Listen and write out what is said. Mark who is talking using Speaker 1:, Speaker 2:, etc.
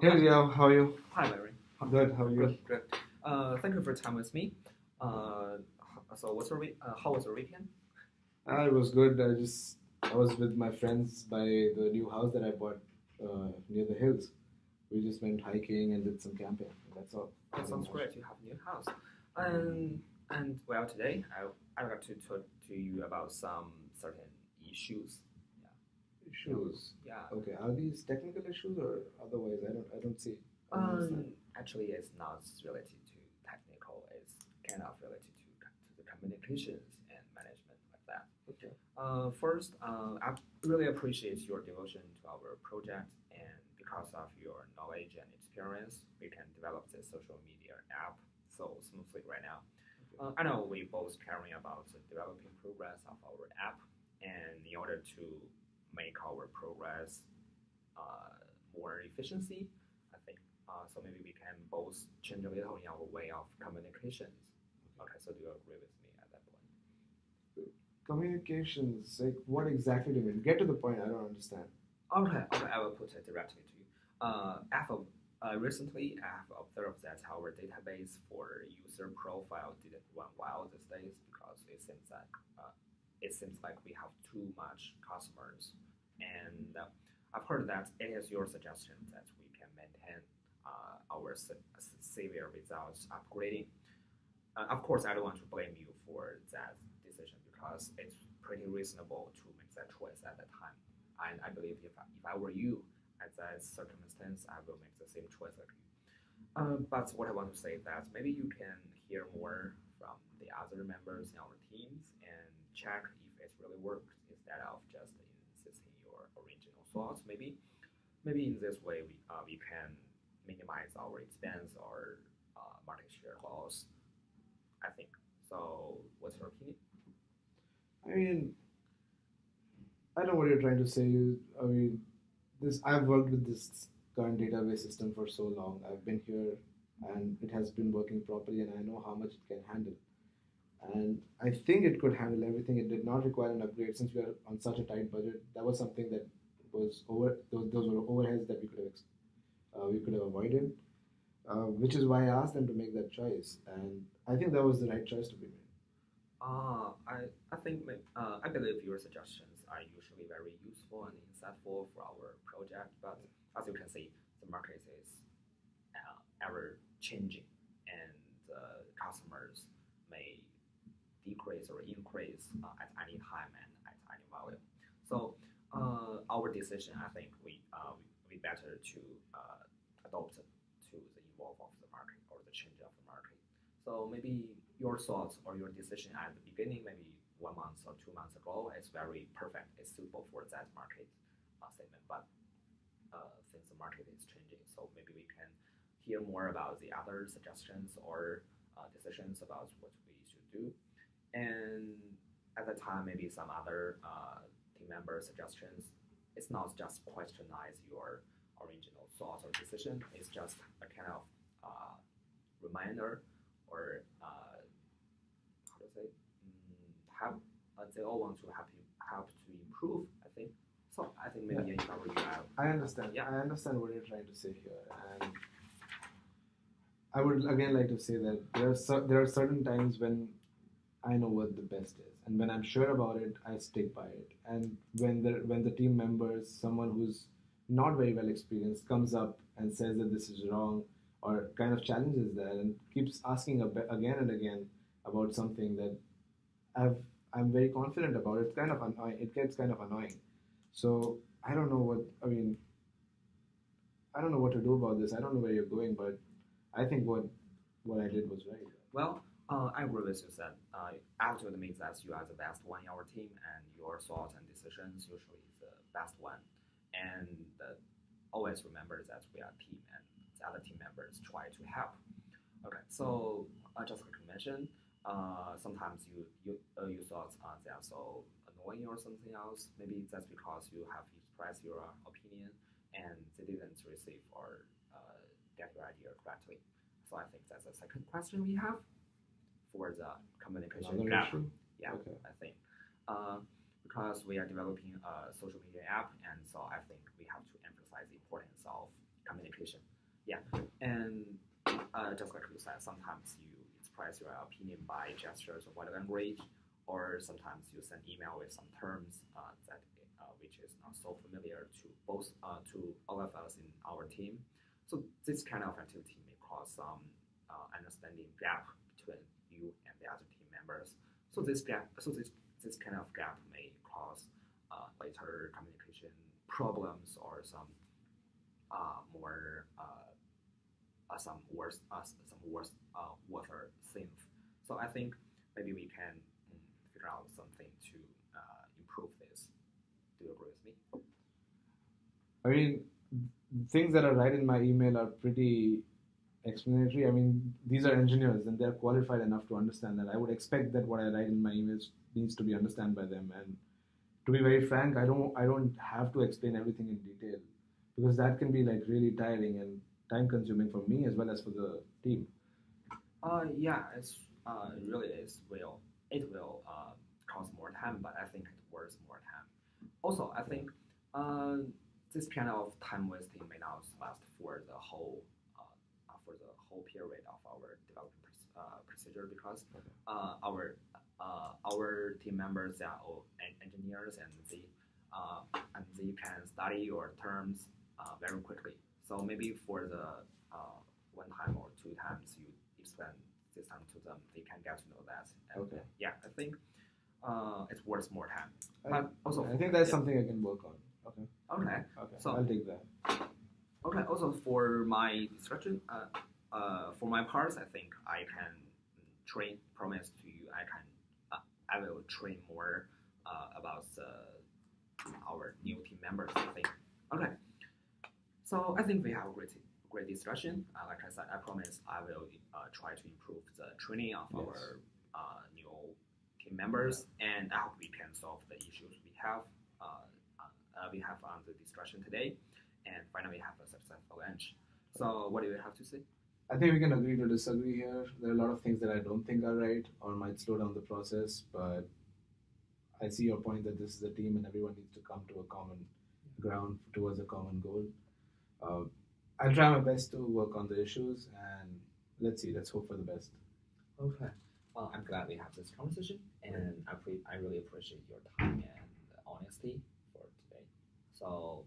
Speaker 1: Hey, Ria, how are you?
Speaker 2: Hi, Larry.
Speaker 1: Good, how are you?
Speaker 2: Good, good. Thank you for your time with me. So what's your how was your weekend?
Speaker 1: It was good. I was with my friends by the new house that I bought near the hills. We just went hiking and did some camping. That's all.
Speaker 2: That sounds great. You have a new house. And well, today I would like to talk to you about some certain issues.
Speaker 1: Issues.
Speaker 2: Yeah.
Speaker 1: Okay, are these technical issues or otherwise? I don't see. I don't understand.
Speaker 2: Actually, it's not related to technical. It's kind of related to the communications and management like that.
Speaker 1: Okay.
Speaker 2: First, I really appreciate your devotion to our project, and because of your knowledge and experience, we can develop the social media app so smoothly right now. I know we both caring about the developing progress of our app, and in order to make our progress more efficiency, I think so. Maybe we can both change a little in our way of communications. Okay, so do you agree with me at that point?
Speaker 1: Communications, like what exactly do you mean? Get to the point. I don't understand.
Speaker 2: Okay, I will put it directly to you. Recently, I have observed that our database for user profile didn't run well these days because it seems like we have too much customers, and I've heard that it is your suggestion that we can maintain our severe results upgrading. Of course, I don't want to blame you for that decision because it's pretty reasonable to make that choice at that time. And I believe if I were you at that circumstance, I will make the same choice like you. But what I want to say is that maybe you can hear more from the other members in our teams and check if it really works instead of just insisting your original thoughts. Maybe in this way we can minimize our expense or market share loss. I think so. What's your opinion?
Speaker 1: I mean, I know what you're trying to say. I mean, this I've worked with this current database system for so long. I've been here, and it has been working properly, and I know how much it can handle. And I think it could handle everything. It did not require an upgrade since we are on such a tight budget. That was something that was over. Those were overheads that we could have avoided, which is why I asked them to make that choice, and I think that was the right choice to be made.
Speaker 2: I believe your suggestions are usually very useful and insightful for our project, but as you can see, the market is ever changing, and customers may decrease or increase at any time and at any value. So our decision, I think we better to adopt to the evolve of the market or the change of the market. So maybe your thoughts or your decision at the beginning, maybe 1 month or 2 months ago, is very perfect. It's suitable for that market segment. But since the market is changing, so maybe we can hear more about the other suggestions or decisions about what we should do. And at the time, maybe some other team member suggestions. It's not just questionize your original thoughts or decision. It's just a kind of reminder or how to say have they all want to help to improve. I think so. I think maybe in our
Speaker 1: I understand.
Speaker 2: Yeah.
Speaker 1: I understand what you're trying to say here, and I would again like to say that there are certain times when I know what the best is, and when I'm sure about it, I stick by it. And when the team members, someone who's not very well experienced, comes up and says that this is wrong, or kind of challenges that and keeps asking again and again about something that I've I'm very confident about, it's kind of annoying. It gets kind of annoying. So I don't know what I mean. I don't know what to do about this. I don't know where you're going, but I think what I did was right.
Speaker 2: Well, I agree with you that actually means that you are the best one in our team, and your thoughts and decisions usually is the best one. And always remember that we are a team, and the other team members try to help. Okay, so just like you mentioned, sometimes you thought they are so annoying or something else. Maybe that's because you have expressed your opinion and they didn't receive or get your idea correctly. So I think that's the second question we have for the communication
Speaker 1: Another
Speaker 2: gap.
Speaker 1: issue?
Speaker 2: Yeah,
Speaker 1: Okay.
Speaker 2: I think because we are developing a social media app, and so I think we have to emphasize the importance of communication. Yeah, and just like you said, sometimes you express your opinion by gestures or body language, or sometimes you send email with some terms that which is not so familiar to both to all of us in our team. So this kind of activity may cause some understanding gap between you and the other team members. So this kind of gap may cause later communication problems or more some worse water things. So I think maybe we can figure out something to improve this. Do you agree with me?
Speaker 1: I mean, things that are right in my email are pretty explanatory. I mean, these are engineers and they're qualified enough to understand that. I would expect that what I write in my emails needs to be understood by them. And to be very frank, I don't have to explain everything in detail because that can be like really tiring and time consuming for me as well as for the team.
Speaker 2: Yeah, it really is. It will cost more time, but I think it's worth more time. Also, I think uh, this kind of time wasting may not last for the whole period of our development procedure because our team members are all engineers and they can study your terms very quickly. So maybe for the one time or two times you explain this time to them, they can get to know that. And
Speaker 1: Okay.
Speaker 2: yeah, I think it's worth more time.
Speaker 1: I,
Speaker 2: But also,
Speaker 1: I think that's
Speaker 2: yeah.
Speaker 1: something I can work on. Okay.
Speaker 2: Okay.
Speaker 1: Okay.
Speaker 2: So
Speaker 1: I'll take that.
Speaker 2: okay. Also, for my discussion, for my parts, I think I can promise to you, I will train more about our new team members. I think. Okay. So I think we have a great discussion. Like I said, I promise I will try to improve the training of
Speaker 1: Yes.
Speaker 2: our new team members, and I hope we can solve the issues we have on the discussion today, and finally have a successful launch. So what do you have to say?
Speaker 1: I think we can agree to disagree here. There are a lot of things that I don't think are right or might slow down the process, but I see your point that this is a team and everyone needs to come to a common ground towards a common goal. Uh, I'll try my best to work on the issues and let's see, let's hope for the best.
Speaker 2: Okay. Well, I'm glad we have this conversation, and I really appreciate your time and honesty for today. So